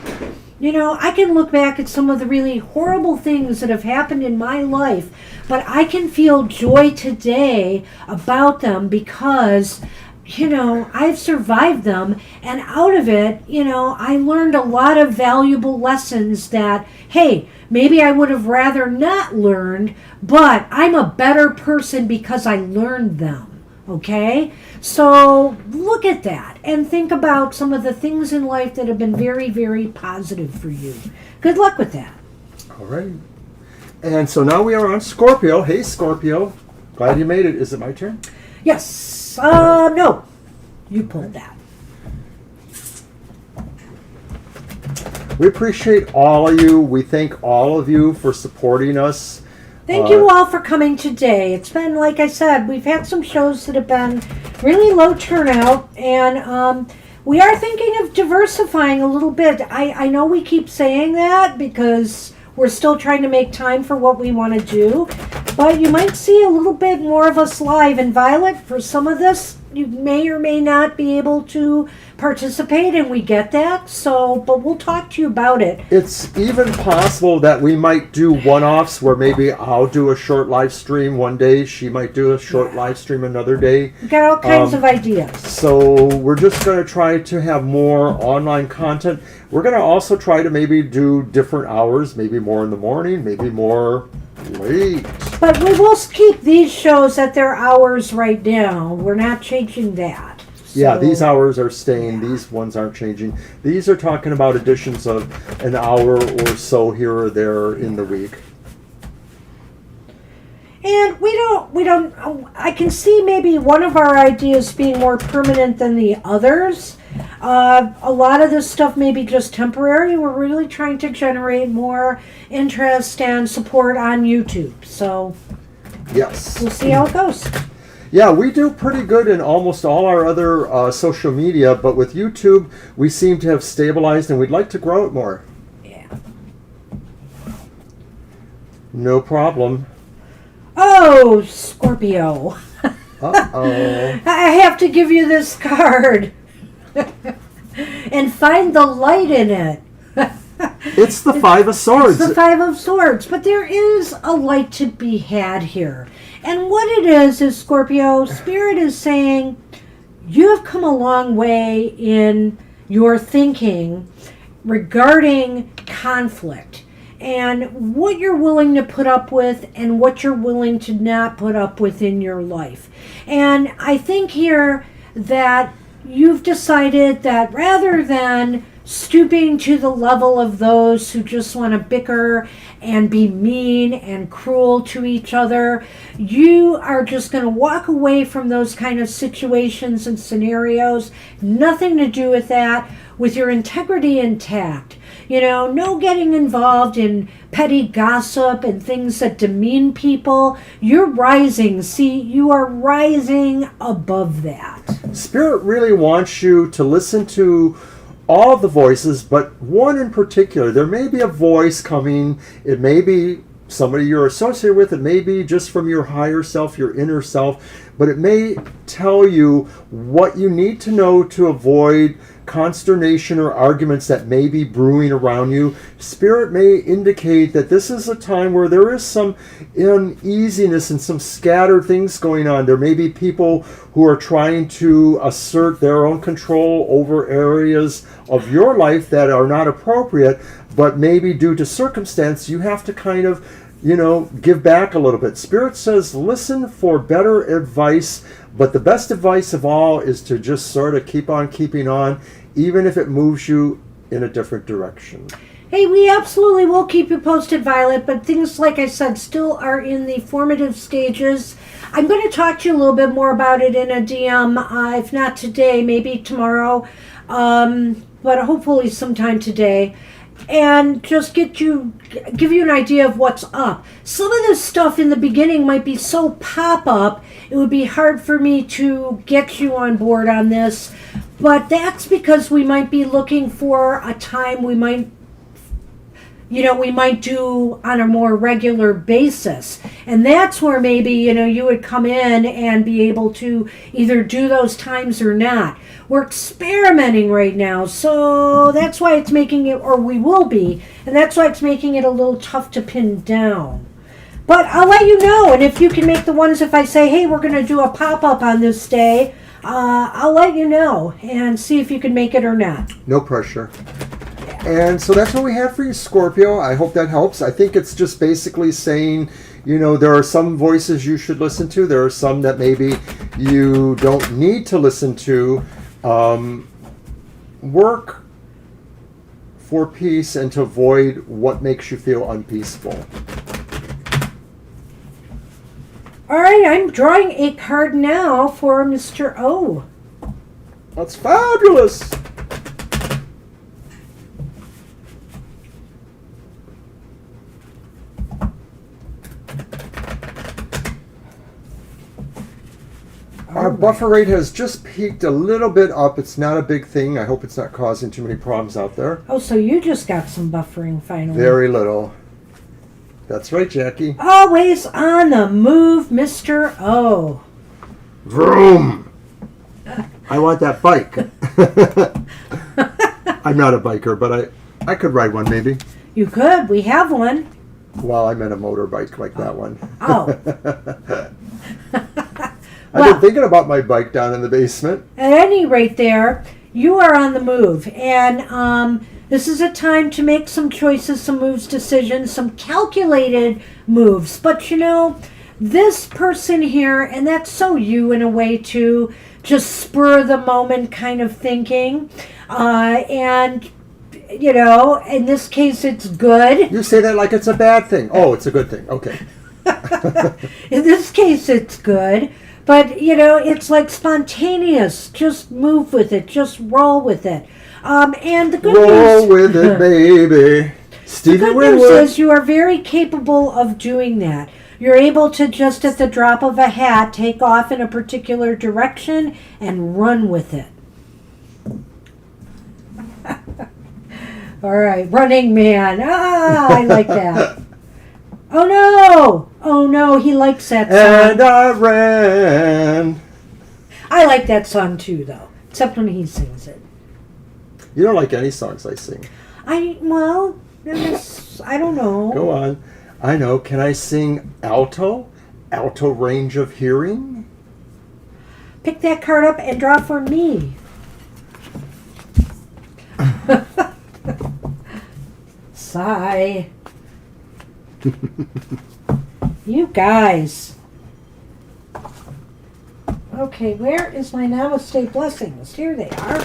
I can look back at some of the really horrible things that have happened in my life, but I can feel joy today about them because, I've survived them, and out of it, I learned a lot of valuable lessons that, hey, maybe I would have rather not learned, but I'm a better person because I learned them. Okay? So look at that and think about some of the things in life that have been very, very positive for you. Good luck with that. All right. And so now we are on Scorpio. Hey, Scorpio. Glad you made it. Is it my turn? Yes. No. You pulled that. We appreciate all of you. We thank all of you for supporting us. Thank you all for coming today. It's been, like I said, we've had some shows that have been really low turnout, and we are thinking of diversifying a little bit. I know we keep saying that because we're still trying to make time for what we want to do, but you might see a little bit more of us live. And Violet, for some of this, you may or may not be able to participate, and we get that. So, but we'll talk to you about it. It's even possible that we might do one-offs where maybe I'll do a short live stream one day. She might do a short live stream another day. We got all kinds of ideas. So we're just going to try to have more online content. We're going to also try to maybe do different hours, maybe more in the morning, maybe more late. But we will keep these shows at their hours right now. We're not changing that. Yeah, these hours are staying. These ones aren't changing. These are talking about additions of an hour or so here or there in the week. And we don't, I can see maybe one of our ideas being more permanent than the others. A lot of this stuff may be just temporary. We're really trying to generate more interest and support on YouTube. So, yes, we'll see how it goes. Yeah, we do pretty good in almost all our other social media, but with YouTube, we seem to have stabilized and we'd like to grow it more. Yeah. No problem. Oh, Scorpio. Uh-oh. I have to give you this card. And find the light in it. It's the Five of Swords. It's the Five of Swords. But there is a light to be had here. And what it is Scorpio, Spirit is saying, you have come a long way in your thinking regarding conflict and what you're willing to put up with and what you're willing to not put up with in your life. And I think here that you've decided that rather than stooping to the level of those who just want to bicker and be mean and cruel to each other, you are just going to walk away from those kind of situations and scenarios. Nothing to do with that, with your integrity intact. You know, no getting involved in petty gossip and things that demean people. You're rising. See, you are rising above that. Spirit really wants you to listen to all the voices, but one in particular. There may be a voice coming. It may be somebody you're associated with. It may be just from your higher self, your inner self, but it may tell you what you need to know to avoid consternation or arguments that may be brewing around you. Spirit may indicate that this is a time where there is some uneasiness and some scattered things going on. There may be people who are trying to assert their own control over areas of your life that are not appropriate, but maybe due to circumstance, you have to kind of, give back a little bit. Spirit says, listen for better advice, but the best advice of all is to just sort of keep on keeping on, even if it moves you in a different direction. Hey, we absolutely will keep you posted, Violet, but things, like I said, still are in the formative stages. I'm going to talk to you a little bit more about it in a DM, if not today, maybe tomorrow, but hopefully sometime today. And just give you an idea of what's up. Some of this stuff in the beginning might be so pop-up, it would be hard for me to get you on board on this. But that's because we might be looking for a time we might do on a more regular basis. And that's where maybe, you would come in and be able to either do those times or not. We're experimenting right now, so that's why it's making it, or we will be, and that's why it's making it a little tough to pin down. But I'll let you know, and if you can make the ones, if I say, hey, we're going to do a pop-up on this day, I'll let you know and see if you can make it or not. No pressure. And so that's what we have for you, Scorpio. I hope that helps. I think it's just basically saying, there are some voices you should listen to. There are some that maybe you don't need to listen to. Work for peace and to avoid what makes you feel unpeaceful. All right, I'm drawing a card now for Mr. O. That's fabulous. Our buffer rate has just peaked a little bit up. It's not a big thing. I hope it's not causing too many problems out there. Oh, so you just got some buffering finally. Very little. That's right, Jackie. Always on the move, Mr. O. Vroom. I want that bike. I'm not a biker, but I could ride one maybe. You could. We have one. Well, I meant a motorbike like that one. Oh. I've been thinking about my bike down in the basement. At any rate there, you are on the move. And this is a time to make some choices, some moves, decisions, some calculated moves. But you know, this person here, and that's so you in a way too, just spur of the moment kind of thinking. And, you know, in this case, it's good. You say that like it's a bad thing. Oh, it's a good thing. Okay. In this case, it's good. But, you know, it's like spontaneous. Just move with it. Just roll with it. And the good news... Roll with it, baby. Stevie The good news is you are very capable of doing that. You're able to just at the drop of a hat take off in a particular direction and run with it. All right, Running Man. I like that. Oh no! Oh no, he likes that song. And I ran. I like that song too, though, except when he sings it. You don't like any songs I sing. I don't know. Go on. I know. Can I sing alto? Alto range of hearing? Pick that card up and draw for me. Sigh. You guys. Okay, where is my Namaste blessings? Here they are.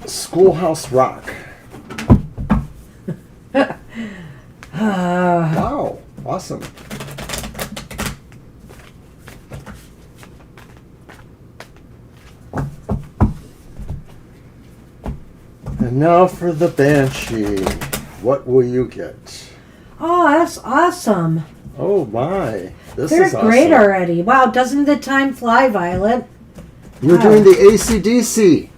Schoolhouse Rock. Wow. Awesome. And now for the Banshee. What will you get? Oh, that's awesome. Oh my. This They're is awesome. great already. Wow, doesn't the time fly, Violet? You're doing the AC/DC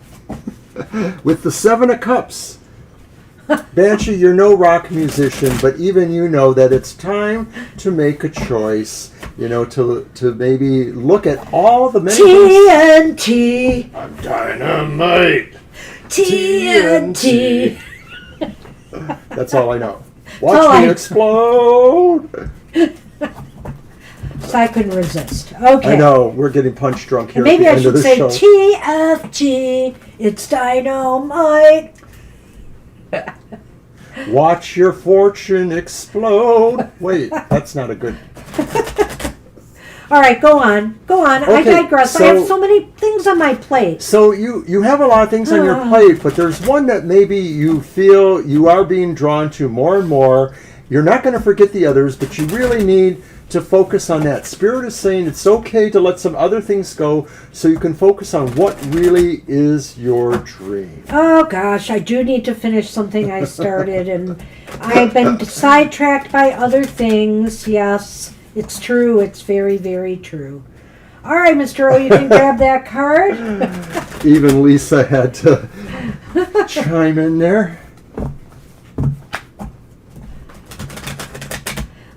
with the Seven of Cups. Banshee, you're no rock musician, but even you know that it's time to make a choice. You know, to maybe look at all the many TNT. I'm dynamite. TNT. That's all I know. Watch me explode. So I couldn't resist. Okay. I know, we're getting punch drunk here Maybe at I the end should of the say show. TFT. It's dynamite. Watch your fortune explode. Wait, that's not a good... All right, go on. Go on. I Okay, digress. I so- have so many things on my plate. So you have a lot of things on your plate, but there's one that maybe you feel you are being drawn to more and more. You're not going to forget the others, but you really need to focus on that. Spirit is saying it's okay to let some other things go so you can focus on what really is your dream. Oh gosh, I do need to finish something I started, and I've been sidetracked by other things. Yes, it's true. It's very, very true. All right, Mr. O, you can grab that card. Even Lisa had to chime in there.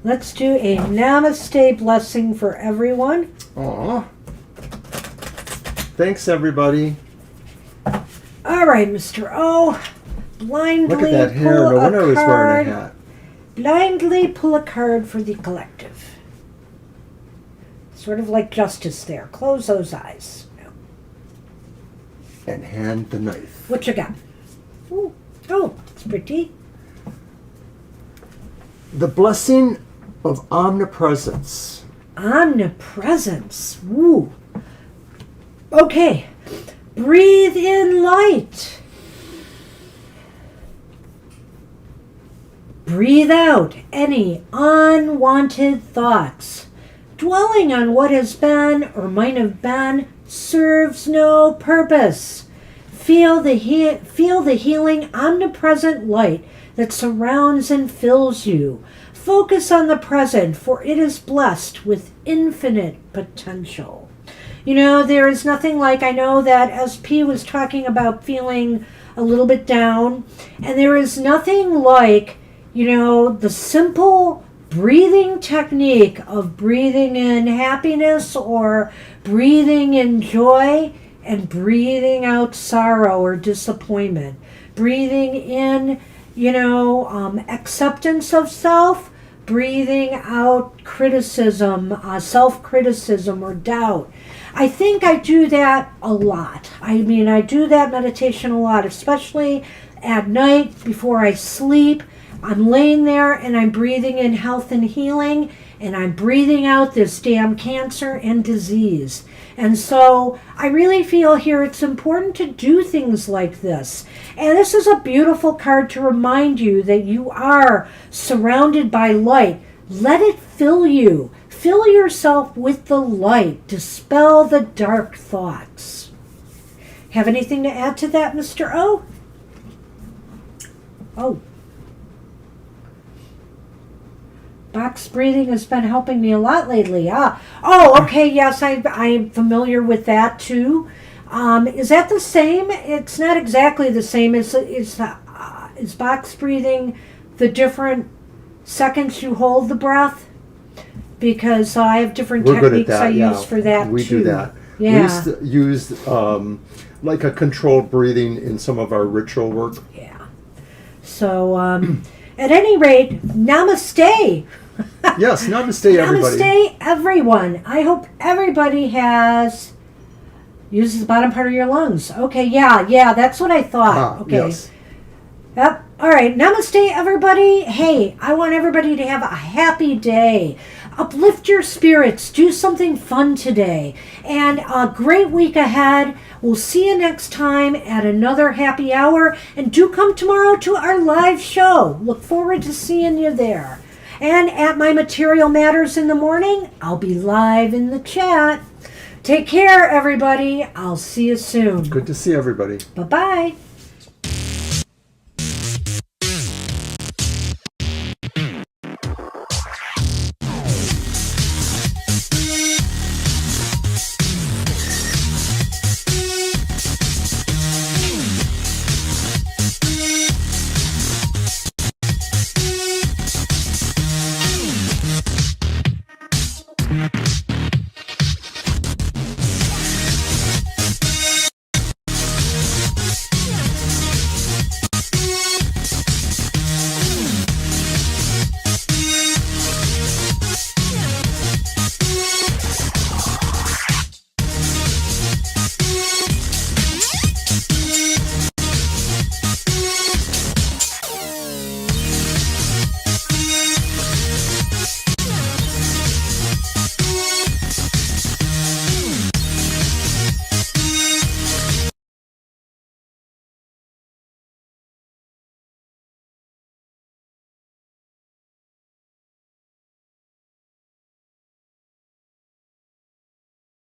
Let's do a Namaste blessing for everyone. Aw. Thanks, everybody. All right, Mr. O. Blindly Look at that hair. pull No wonder I a was wearing card. a hat. Blindly pull a card for the collective. Sort of like justice there. Close those eyes. And hand the knife. What you got? Ooh. Oh, it's pretty. The blessing of omnipresence. Omnipresence. Ooh. Okay. Breathe in light. Breathe out any unwanted thoughts. Dwelling on what has been or might have been serves no purpose. Feel the healing omnipresent light that surrounds and fills you. Focus on the present, for it is blessed with infinite potential. You know, there is nothing like, I know that SP was talking about feeling a little bit down, and there is nothing like, you know, the simple breathing technique of breathing in happiness or breathing in joy and breathing out sorrow or disappointment. Breathing in, acceptance of self, breathing out criticism, self-criticism or doubt. I think I do that a lot. I do that meditation a lot, especially at night before I sleep. I'm laying there and I'm breathing in health and healing, and I'm breathing out this damn cancer and disease. And so I really feel here it's important to do things like this. And this is a beautiful card to remind you that you are surrounded by light. Let it fill you. Fill yourself with the light. Dispel the dark thoughts. Have anything to add to that, Mr. O? Oh. Box breathing has been helping me a lot lately. Oh, okay, yes, I'm familiar with that too. Is that the same? It's not exactly the same. Is box breathing the different seconds you hold the breath? Because I have different techniques I use for that too. We do that. Yeah. We used like a controlled breathing in some of our ritual work. Yeah. So, at any rate, namaste. Yes, namaste, everybody. Namaste, everyone. I hope everybody uses the bottom part of your lungs. Okay, yeah, that's what I thought. Okay. Yes. Yep. All right. Namaste, everybody. Hey, I want everybody to have a happy day. Uplift your spirits. Do something fun today. And a great week ahead. We'll see you next time at another happy hour. And do come tomorrow to our live show. Look forward to seeing you there. And at my Material Matters in the morning, I'll be live in the chat. Take care, everybody. I'll see you soon. Good to see everybody. Bye-bye.